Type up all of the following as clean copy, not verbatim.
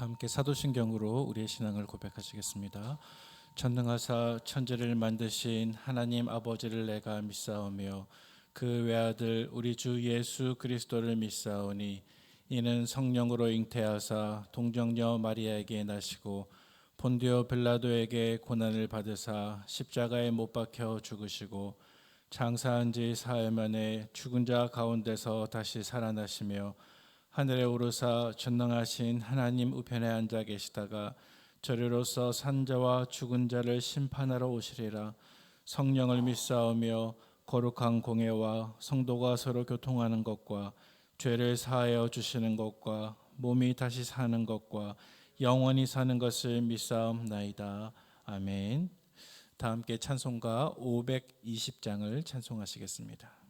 함께 사도신경으로 우리의 신앙을 고백하시겠습니다. 전능하사 천지를 만드신 하나님 아버지를 내가 믿사오며 그 외아들 우리 주 예수 그리스도를 믿사오니 이는 성령으로 잉태하사 동정녀 마리아에게 나시고 본디오 빌라도에게 고난을 받으사 십자가에 못 박혀 죽으시고 장사한 지 사흘 만에 죽은 자 가운데서 다시 살아나시며 하늘에 오르사 전능하신 하나님 우편에 앉아 계시다가 저리로서 산자와 죽은 자를 심판하러 오시리라. 성령을 믿사오며 거룩한 공예와 성도가 서로 교통하는 것과 죄를 사하여 주시는 것과 몸이 다시 사는 것과 영원히 사는 것을 믿사옵나이다. 아멘. 다 함께 찬송가 520장을 찬송하시겠습니다.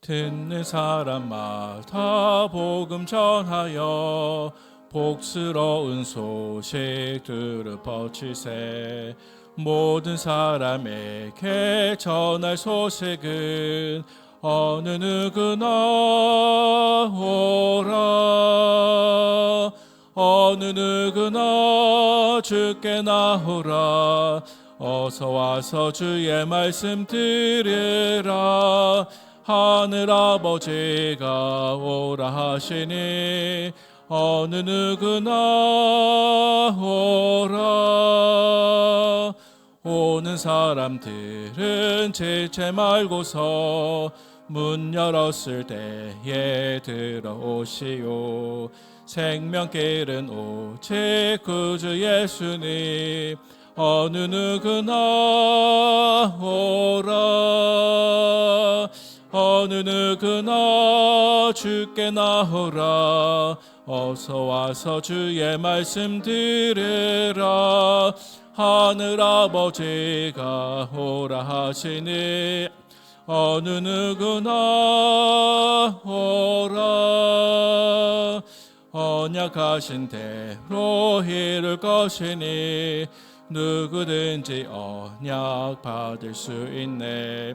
듣는 사람마다 복음 전하여 복스러운 소식들을 퍼칠세. 모든 사람에게 전할 소식은 어느 누구나 오라. 어느 누구나 주께 나오라. 어서 와서 주의 말씀 들으라. 하늘아버지가 오라 하시니 어느 누구나 오라. 오는 사람들은 지체 말고서 문 열었을 때에 들어오시오. 생명길은 오직 구주 예수님 어느 누구나 오라. 어느 누구나 주께 나오라. 어서 와서 주의 말씀 들으라. 하늘아버지가 오라 하시니 어느 누구나 오라. 언약하신 대로 이룰 것이니 누구든지 언약 받을 수 있네.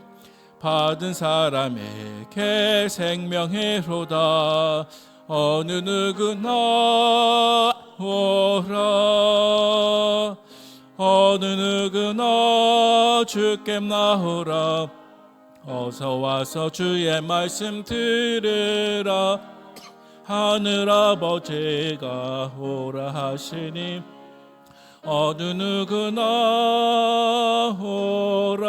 받은 사람에게 생명이로다. 어느 누구나 오라. 어느 누구나 주께 나오라. 어서 와서 주의 말씀 들으라. 하늘아버지가 오라 하시니 어느 누구나 오라.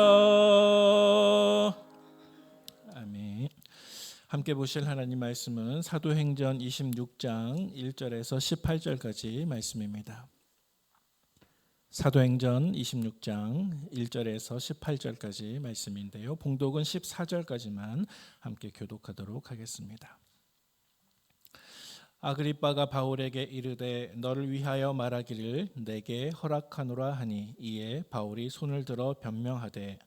아멘. 함께 보실 하나님 말씀은 사도행전 26장 1절에서 18절까지 말씀입니다. 사도행전 26장 1절에서 18절까지 말씀인데요. 봉독은 14절까지만 함께 교독하도록 하겠습니다. 아그리빠가 바울에게 이르되 너를 위하여 말하기를 내게 허락하노라 하니 이에 바울이 손을 들어 변명하되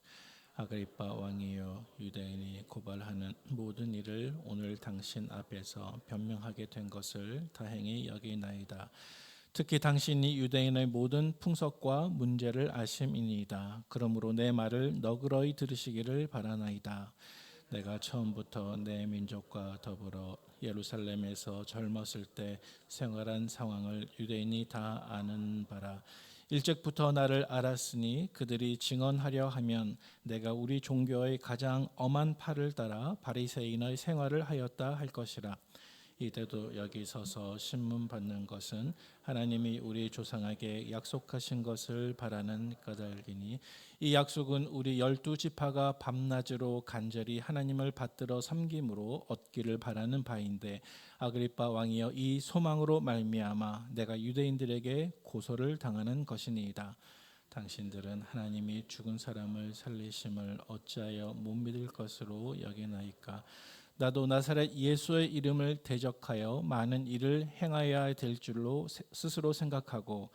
아그리빠 왕이여 유대인이 고발하는 모든 일을 오늘 당신 앞에서 변명하게 된 것을 다행히 여기나이다. 특히 당신이 유대인의 모든 풍속과 문제를 아심이니이다. 그러므로 내 말을 너그러이 들으시기를 바라나이다. 내가 처음부터 내 민족과 더불어 예루살렘에서 젊었을 때 생활한 상황을 유대인이 다 아는 바라. 일찍부터 나를 알았으니 그들이 증언하려 하면 내가 우리 종교의 가장 엄한 팔을 따라 바리새인의 생활을 하였다 할 것이라. 이때도 여기 서서 신문 받는 것은 하나님이 우리 조상에게 약속하신 것을 바라는 까닭이니 이 약속은 우리 12지파가 밤낮으로 간절히 하나님을 받들어 섬김으로 얻기를 바라는 바인데 아그리빠 왕이여 이 소망으로 말미암아 내가 유대인들에게 고소를 당하는 것이니이다. 당신들은 하나님이 죽은 사람을 살리심을 어찌하여 못 믿을 것으로 여기나이까. 나도 나사렛 예수의 이름을 대적하여 많은 일을 행하여야 될 줄로 스스로 생각하고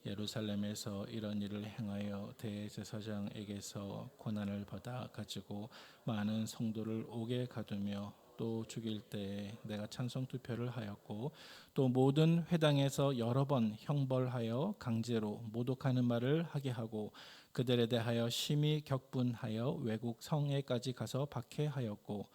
예루살렘에서 이런 일을 행하여 대제사장에게서 고난을 받아 가지고 많은 성도를 옥에 가두며 또 죽일 때 내가 찬송 투표를 하였고 또 모든 회당에서 여러 번 형벌하여 강제로 모독하는 말을 하게 하고 그들에 대하여 심히 격분하여 외국 성에까지 가서 박해하였고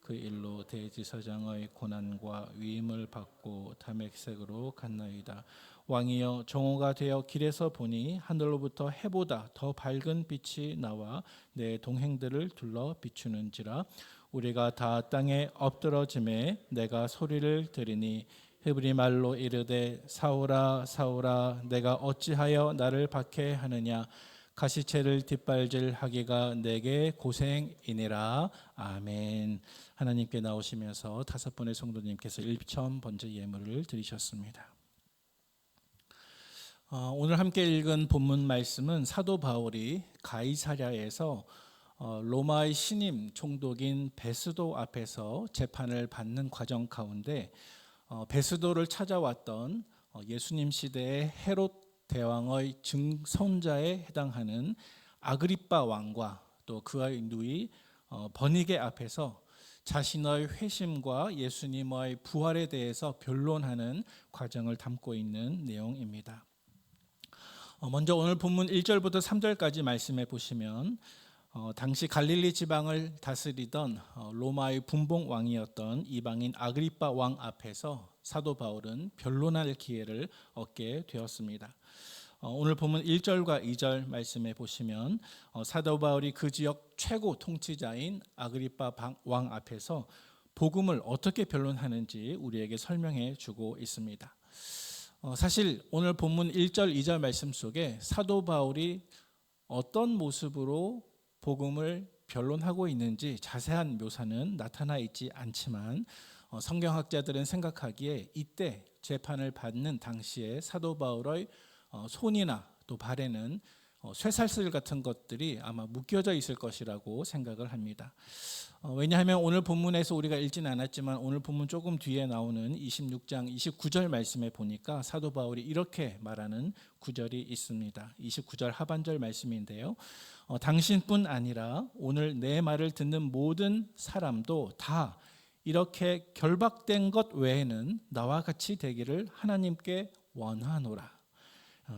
그 일로 대지사장의 고난과 위임을 받고 다메섹으로 갔나이다. 왕이여 정오가 되어 길에서 보니 하늘로부터 해보다 더 밝은 빛이 나와 내 동행들을 둘러 비추는지라. 우리가 다 땅에 엎드러짐에 내가 소리를 들으니 헤브리 말로 이르되 사울아 사울아 내가 어찌하여 나를 박해하느냐. 가시체를 뒷발질하기가 내게 고생이니라. 아멘. 하나님께 나오시면서 5분의 성도님께서 1천 번째 예물을 드리셨습니다. 오늘 함께 읽은 본문 말씀은 사도 바울이 가이사랴에서 로마의 신임 총독인 베스도 앞에서 재판을 받는 과정 가운데 베스도를 찾아왔던 예수님 시대의 헤롯 대왕의 증손자에 해당하는 아그리빠 왕과 또 그의 누이 버니게 앞에서 자신의 회심과 예수님의 부활에 대해서 변론하는 과정을 담고 있는 내용입니다. 먼저 오늘 본문 1절부터 3절까지 말씀해 보시면 당시 갈릴리 지방을 다스리던 로마의 분봉 왕이었던 이방인 아그리빠 왕 앞에서 사도 바울은 변론할 기회를 얻게 되었습니다. 오늘 본문 1절과 2절 말씀해 보시면 사도 바울이 그 지역 최고 통치자인 아그리빠 왕 앞에서 복음을 어떻게 변론하는지 우리에게 설명해 주고 있습니다. 사실 오늘 본문 1절, 2절 말씀 속에 사도 바울이 어떤 모습으로 복음을 변론하고 있는지 자세한 묘사는 나타나 있지 않지만 성경학자들은 생각하기에 이때 재판을 받는 당시에 사도 바울의 손이나 또 발에는 쇠살슬 같은 것들이 아마 묶여져 있을 것이라고 생각을 합니다. 왜냐하면 오늘 본문에서 우리가 읽지는 않았지만 오늘 본문 조금 뒤에 나오는 26장 29절 말씀에 보니까 사도 바울이 이렇게 말하는 구절이 있습니다. 29절 하반절 말씀인데요. 당신뿐 아니라 오늘 내 말을 듣는 모든 사람도 다 이렇게 결박된 것 외에는 나와 같이 되기를 하나님께 원하노라.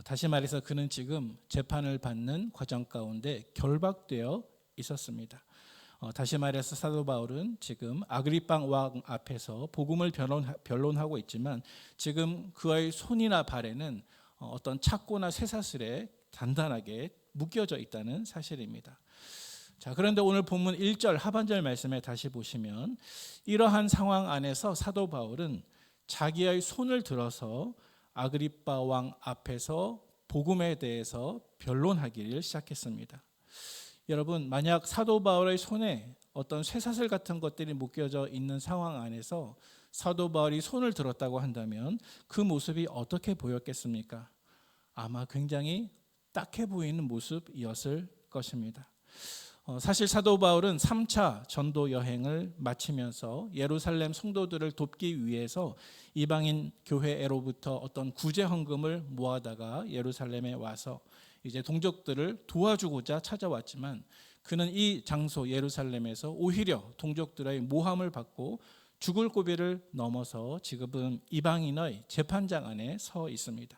다시 말해서 그는 지금 재판을 받는 과정 가운데 결박되어 있었습니다. 다시 말해서 사도 바울은 지금 아그리빠 왕 앞에서 복음을 변론하고 있지만 지금 그의 손이나 발에는 어떤 착고나 쇠사슬에 단단하게 묶여져 있다는 사실입니다. 자, 그런데 오늘 본문 1절 하반절 말씀에 다시 보시면 이러한 상황 안에서 사도 바울은 자기의 손을 들어서 아그리빠 왕 앞에서 복음에 대해서 변론하기를 시작했습니다. 여러분, 만약 사도 바울의 손에 어떤 쇠사슬 같은 것들이 묶여져 있는 상황 안에서 사도 바울이 손을 들었다고 한다면 그 모습이 어떻게 보였겠습니까? 아마 굉장히 딱해 보이는 모습이었을 것입니다. 사실 사도 바울은 3차 전도 여행을 마치면서 예루살렘 성도들을 돕기 위해서 이방인 교회로부터 어떤 구제 헌금을 모아다가 예루살렘에 와서 이제 동족들을 도와주고자 찾아왔지만 그는 이 장소 예루살렘에서 오히려 동족들의 모함을 받고 죽을 고비를 넘어서 지금은 이방인의 재판장 안에 서 있습니다.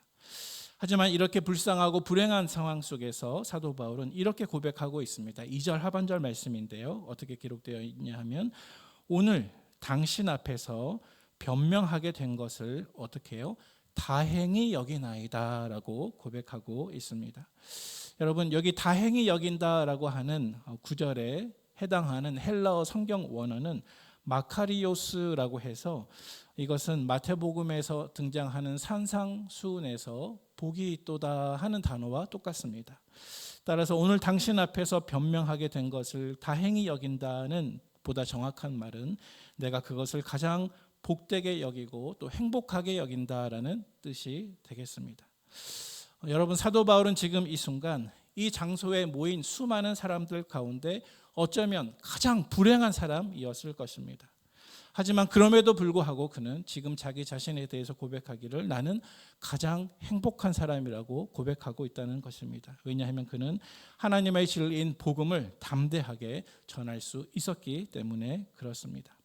하지만 이렇게 불쌍하고 불행한 상황 속에서 사도 바울은 이렇게 고백하고 있습니다. 2절 하반절 말씀인데요. 어떻게 기록되어 있냐 하면 오늘 당신 앞에서 변명하게 된 것을 어떻게 해요? 다행히 여기나이다 라고 고백하고 있습니다. 여러분, 여기 다행히 여긴다라고 하는 구절에 해당하는 헬라어 성경 원어는 마카리오스라고 해서 이것은 마태복음에서 등장하는 산상수훈에서 복이 있도다 하는 단어와 똑같습니다. 따라서 오늘 당신 앞에서 변명하게 된 것을 다행히 여긴다는 보다 정확한 말은 내가 그것을 가장 복되게 여기고 또 행복하게 여긴다라는 뜻이 되겠습니다. 여러분, 사도 바울은 지금 이 순간 이 장소에 모인 수많은 사람들 가운데 어쩌면 가장 불행한 사람이었을 것입니다. 하지만 그럼에도 불구하고 그는 지금 자기 자신에 대해서 고백하기를 나는 가장 행복한 사람이라고 고백하고 있다는 것입니다. 왜냐하면 그는 하나님의 진리인 복음을 담대하게 전할 수 있었기 때문에 그렇습니다.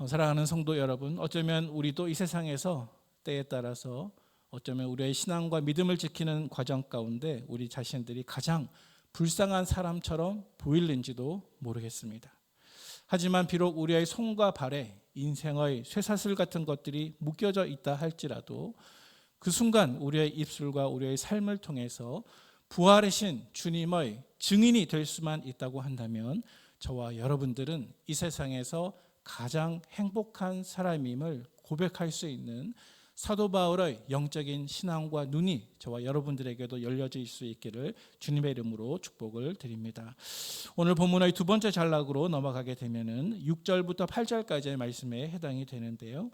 사랑하는 성도 여러분, 어쩌면 우리도 이 세상에서 때에 따라서 어쩌면 우리의 신앙과 믿음을 지키는 과정 가운데 우리 자신들이 가장 불쌍한 사람처럼 보일는지도 모르겠습니다. 하지만 비록 우리의 손과 발에 인생의 쇠사슬 같은 것들이 묶여져 있다 할지라도 그 순간 우리의 입술과 우리의 삶을 통해서 부활하신 주님의 증인이 될 수만 있다고 한다면 저와 여러분들은 이 세상에서 가장 행복한 사람임을 고백할 수 있는 사도 바울의 영적인 신앙과 눈이 저와 여러분들에게도 열려질 수 있기를 주님의 이름으로 축복을 드립니다. 오늘 본문의 두 번째 단락으로 넘어가게 되면은 6절부터 8절까지의 말씀에 해당이 되는데요.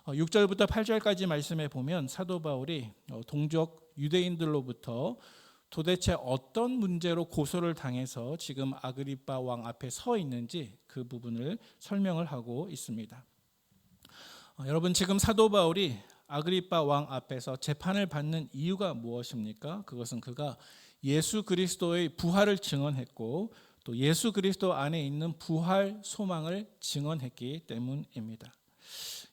6절부터 8절까지 말씀에 보면 사도 바울이 동족 유대인들로부터 도대체 어떤 문제로 고소를 당해서 지금 아그리빠 왕 앞에 서 있는지 그 부분을 설명을 하고 있습니다. 여러분, 지금 사도 바울이 아그리빠 왕 앞에서 재판을 받는 이유가 무엇입니까? 그것은 그가 예수 그리스도의 부활을 증언했고 또 예수 그리스도 안에 있는 부활 소망을 증언했기 때문입니다.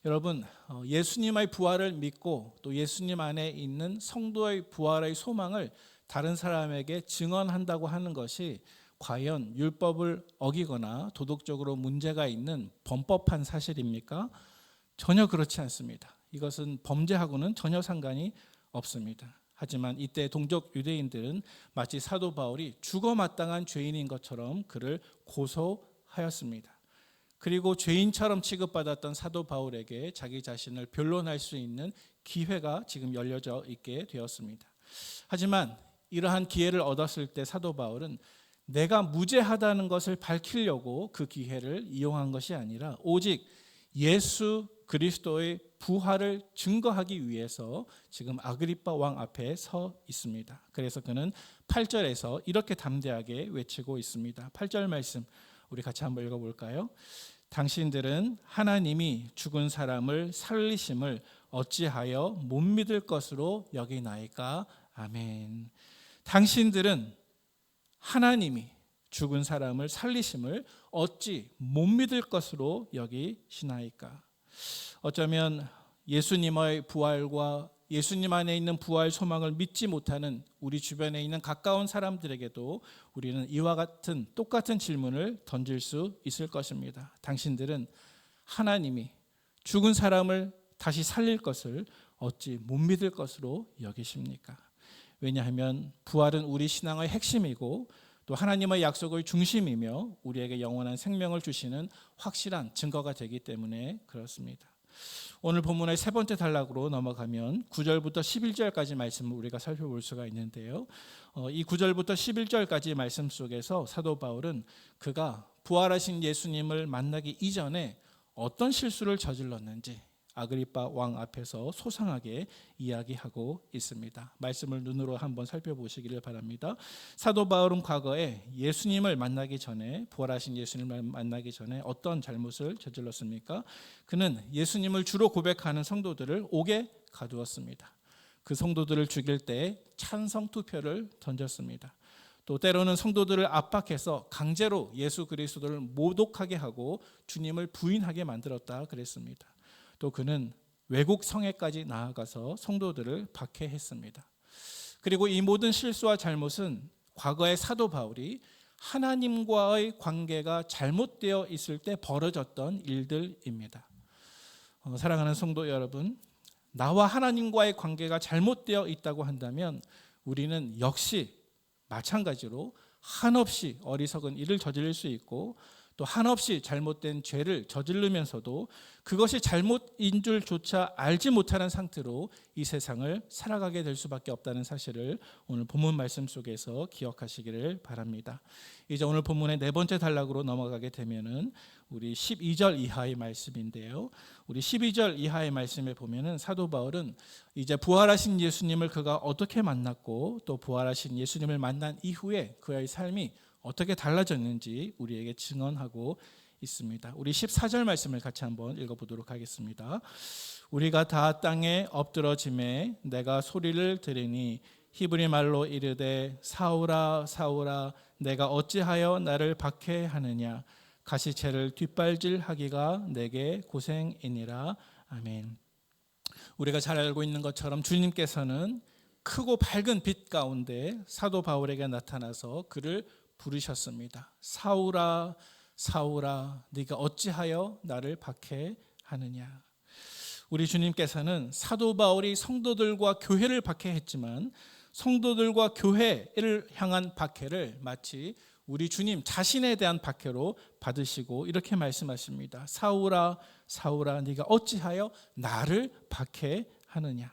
여러분, 예수님의 부활을 믿고 또 예수님 안에 있는 성도의 부활의 소망을 다른 사람에게 증언한다고 하는 것이 과연 율법을 어기거나 도덕적으로 문제가 있는 범법한 사실입니까? 전혀 그렇지 않습니다. 이것은 범죄하고는 전혀 상관이 없습니다. 하지만 이때 동족 유대인들은 마치 사도 바울이 죽어마땅한 죄인인 것처럼 그를 고소하였습니다. 그리고 죄인처럼 취급받았던 사도 바울에게 자기 자신을 변론할 수 있는 기회가 지금 열려져 있게 되었습니다. 하지만 이러한 기회를 얻었을 때 사도 바울은 내가 무죄하다는 것을 밝히려고 그 기회를 이용한 것이 아니라 오직 예수 그리스도의 부활을 증거하기 위해서 지금 아그리빠 왕 앞에 서 있습니다. 그래서 그는 8절에서 이렇게 담대하게 외치고 있습니다. 8절 말씀 우리 같이 한번 읽어볼까요? 당신들은 하나님이 죽은 사람을 살리심을 어찌하여 못 믿을 것으로 여기나이까? 아멘. 당신들은 하나님이 죽은 사람을 살리심을 어찌 못 믿을 것으로 여기시나이까? 어쩌면 예수님의 부활과 예수님 안에 있는 부활 소망을 믿지 못하는 우리 주변에 있는 가까운 사람들에게도 우리는 이와 같은 똑같은 질문을 던질 수 있을 것입니다. 당신들은 하나님이 죽은 사람을 다시 살릴 것을 어찌 못 믿을 것으로 여기십니까? 왜냐하면 부활은 우리 신앙의 핵심이고 또 하나님의 약속의 중심이며 우리에게 영원한 생명을 주시는 확실한 증거가 되기 때문에 그렇습니다. 오늘 본문의 세 번째 단락으로 넘어가면 9절부터 11절까지 말씀을 우리가 살펴볼 수가 있는데요. 이 9절부터 11절까지 말씀 속에서 사도 바울은 그가 부활하신 예수님을 만나기 이전에 어떤 실수를 저질렀는지 아그리빠 왕 앞에서 소상하게 이야기하고 있습니다. 말씀을 눈으로 한번 살펴보시기를 바랍니다. 사도 바울은 과거에 예수님을 만나기 전에 부활하신 예수님을 만나기 전에 어떤 잘못을 저질렀습니까? 그는 예수님을 주로 고백하는 성도들을 옥에 가두었습니다. 그 성도들을 죽일 때 찬성 투표를 던졌습니다. 또 때로는 성도들을 압박해서 강제로 예수 그리스도를 모독하게 하고 주님을 부인하게 만들었다 그랬습니다. 또 그는 외국 성에까지 나아가서 성도들을 박해했습니다. 그리고 이 모든 실수와 잘못은 과거의 사도 바울이 하나님과의 관계가 잘못되어 있을 때 벌어졌던 일들입니다. 사랑하는 성도 여러분, 나와 하나님과의 관계가 잘못되어 있다고 한다면 우리는 역시 마찬가지로 한없이 어리석은 일을 저지를 수 있고 또 한없이 잘못된 죄를 저지르면서도 그것이 잘못인 줄조차 알지 못하는 상태로 이 세상을 살아가게 될 수밖에 없다는 사실을 오늘 본문 말씀 속에서 기억하시기를 바랍니다. 이제 오늘 본문의 네 번째 단락으로 넘어가게 되면은 우리 12절 이하의 말씀인데요. 우리 12절 이하의 말씀에 보면은 사도 바울은 이제 부활하신 예수님을 그가 어떻게 만났고 또 부활하신 예수님을 만난 이후에 그의 삶이 어떻게 달라졌는지 우리에게 증언하고 있습니다. 우리 14절 말씀을 같이 한번 읽어보도록 하겠습니다. 우리가 다 땅에 엎드러짐에 내가 소리를 들으니 히브리 말로 이르되 사울아 사울아 내가 어찌하여 나를 박해하느냐 가시채를 뒷발질하기가 내게 고생이니라. 아멘. 우리가 잘 알고 있는 것처럼 주님께서는 크고 밝은 빛 가운데 사도 바울에게 나타나서 그를 부르셨습니다. 사울아, 사울아, 네가 어찌하여 나를 박해하느냐. 우리 주님께서는 사도 바울이 성도들과 교회를 박해했지만 성도들과 교회를 향한 박해를 마치 우리 주님 자신에 대한 박해로 받으시고 이렇게 말씀하십니다. 사울아, 사울아, 네가 어찌하여 나를 박해하느냐.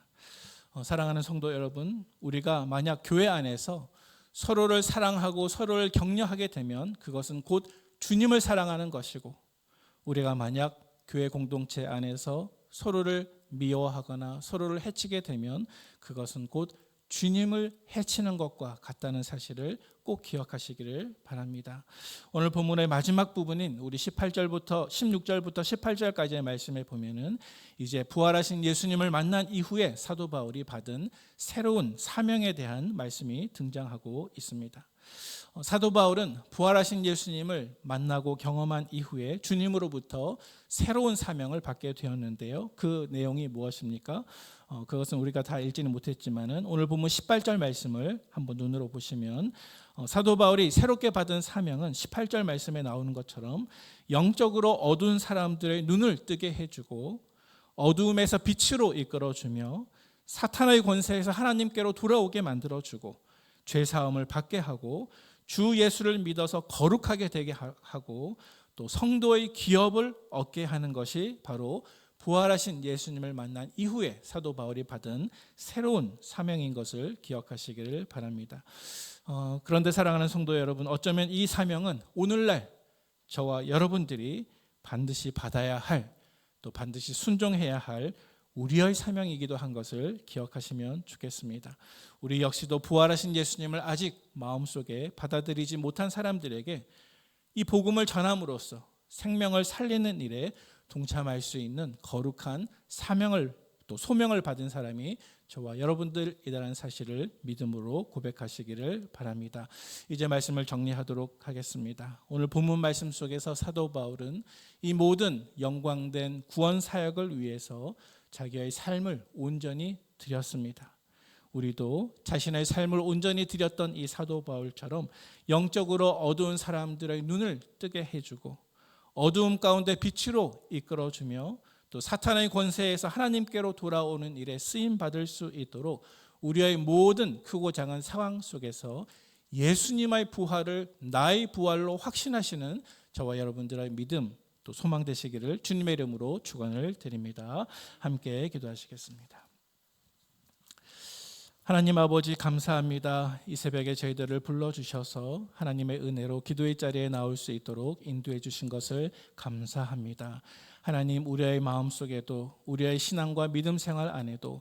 사랑하는 성도 여러분, 우리가 만약 교회 안에서 서로를 사랑하고 서로를 격려하게 되면 그것은 곧 주님을 사랑하는 것이고, 우리가 만약 교회 공동체 안에서 서로를 미워하거나 서로를 해치게 되면 그것은 곧 주님을 해치는 것과 같다는 사실을 꼭 기억하시기를 바랍니다. 오늘 본문의 마지막 부분인 우리 16절부터 18절까지의 말씀에 보면은 이제 부활하신 예수님을 만난 이후에 사도 바울이 받은 새로운 사명에 대한 말씀이 등장하고 있습니다. 사도 바울은 부활하신 예수님을 만나고 경험한 이후에 주님으로부터 새로운 사명을 받게 되었는데요. 그 내용이 무엇입니까? 그것은 우리가 다 읽지는 못했지만은 오늘 본문 18절 말씀을 한번 눈으로 보시면 사도 바울이 새롭게 받은 사명은 18절 말씀에 나오는 것처럼 영적으로 어두운 사람들의 눈을 뜨게 해주고 어두움에서 빛으로 이끌어주며 사탄의 권세에서 하나님께로 돌아오게 만들어주고 죄사함을 받게 하고 주 예수를 믿어서 거룩하게 되게 하고 또 성도의 기업을 얻게 하는 것이 바로 부활하신 예수님을 만난 이후에 사도 바울이 받은 새로운 사명인 것을 기억하시기를 바랍니다. 그런데 사랑하는 성도 여러분, 어쩌면 이 사명은 오늘날 저와 여러분들이 반드시 받아야 할, 또 반드시 순종해야 할 우리의 사명이기도 한 것을 기억하시면 좋겠습니다. 우리 역시도 부활하신 예수님을 아직 마음속에 받아들이지 못한 사람들에게 이 복음을 전함으로써 생명을 살리는 일에 동참할 수 있는 거룩한 사명을 또 소명을 받은 사람이 저와 여러분들이라는 사실을 믿음으로 고백하시기를 바랍니다. 이제 말씀을 정리하도록 하겠습니다. 오늘 본문 말씀 속에서 사도 바울은 이 모든 영광된 구원 사역을 위해서 자기의 삶을 온전히 드렸습니다. 우리도 자신의 삶을 온전히 드렸던 이 사도 바울처럼 영적으로 어두운 사람들의 눈을 뜨게 해주고 어두움 가운데 빛으로 이끌어주며 또 사탄의 권세에서 하나님께로 돌아오는 일에 쓰임받을 수 있도록 우리의 모든 크고 작은 상황 속에서 예수님의 부활을 나의 부활로 확신하시는 저와 여러분들의 믿음 또 소망 되시기를 주님의 이름으로 축원을 드립니다. 함께 기도하시겠습니다. 하나님 아버지 감사합니다. 이 새벽에 저희들을 불러주셔서 하나님의 은혜로 기도의 자리에 나올 수 있도록 인도해 주신 것을 감사합니다. 하나님, 우리의 마음속에도 우리의 신앙과 믿음 생활 안에도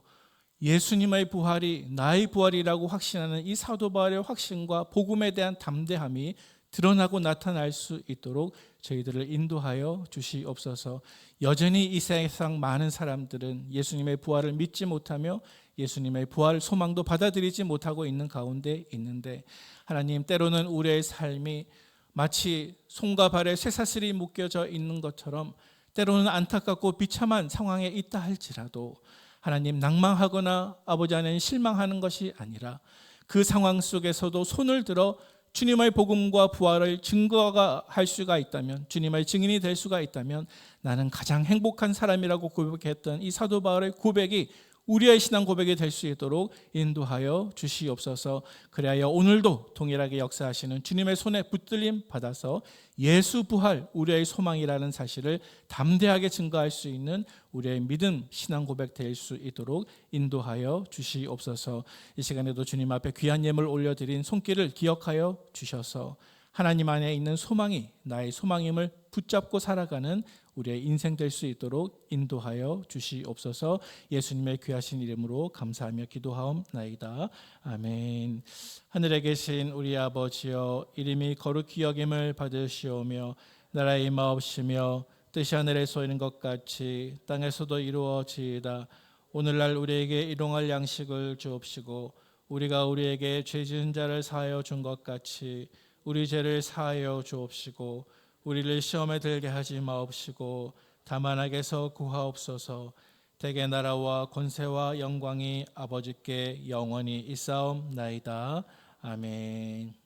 예수님의 부활이 나의 부활이라고 확신하는 이 사도 바울의 확신과 복음에 대한 담대함이 드러나고 나타날 수 있도록 저희들을 인도하여 주시옵소서. 여전히 이 세상 많은 사람들은 예수님의 부활을 믿지 못하며 예수님의 부활 소망도 받아들이지 못하고 있는 가운데 있는데, 하나님, 때로는 우리의 삶이 마치 손과 발에 쇠사슬이 묶여져 있는 것처럼 때로는 안타깝고 비참한 상황에 있다 할지라도 하나님, 낭망하거나 아버지 안에 실망하는 것이 아니라 그 상황 속에서도 손을 들어 주님의 복음과 부활을 증거할 수가 있다면, 주님의 증인이 될 수가 있다면 나는 가장 행복한 사람이라고 고백했던 이 사도 바울의 고백이 우리의 신앙 고백이 될 수 있도록 인도하여 주시옵소서. 그리하여 오늘도 동일하게 역사하시는 주님의 손에 붙들림 받아서 예수 부활 우리의 소망이라는 사실을 담대하게 증거할 수 있는 우리의 믿음 신앙 고백 될 수 있도록 인도하여 주시옵소서. 이 시간에도 주님 앞에 귀한 예물 올려드린 손길을 기억하여 주셔서 하나님 안에 있는 소망이 나의 소망임을 붙잡고 살아가는 우리의 인생 될 수 있도록 인도하여 주시옵소서. 예수님의 귀하신 이름으로 감사하며 기도하옵나이다. 아멘. 하늘에 계신 우리 아버지여, 이름이 거룩히 여김을 받으시오며 나라의 임하옵시며 뜻이 하늘에서 이루어진 것 같이 땅에서도 이루어지이다. 오늘날 우리에게 일용할 양식을 주옵시고 우리가 우리에게 죄 지은 자를 사하여 준 것 같이 우리 죄를 사하여 주옵시고 우리를 시험에 들게 하지 마옵시고 다만 악에서 구하옵소서. 대개 나라와 권세와 영광이 아버지께 영원히 있사옵나이다. 아멘.